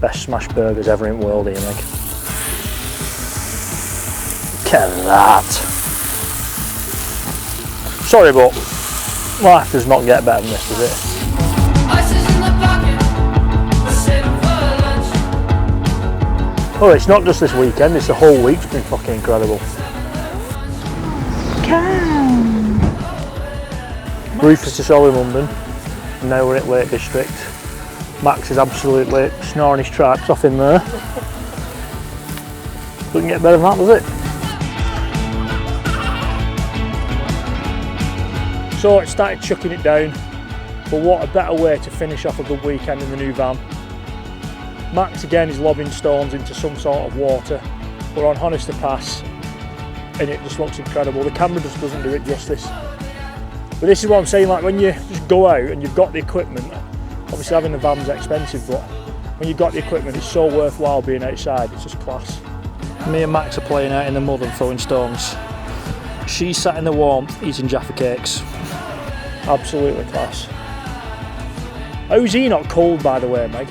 Best smash burgers ever in the world here, Meg. Look at that. Sorry, but life does not get better than this, does it? Oh, it's not just this weekend, it's the whole week's been fucking incredible. Rufus is all in London, and now we're at Lake District. Max is absolutely snoring his tracks off in there. Doesn't get better than that, does it? So it started chucking it down, but what a better way to finish off a good weekend in the new van. Max again is lobbing stones into some sort of water. We're on Honister Pass and it just looks incredible. The camera just doesn't do it justice. But this is what I'm saying, like when you just go out and you've got the equipment, obviously having the van's expensive, but when you've got the equipment it's so worthwhile being outside, it's just class. Me and Max are playing out in the mud and throwing stones. She's sat in the warmth eating Jaffa cakes. Absolutely class. How's he not cold, by the way, Meg?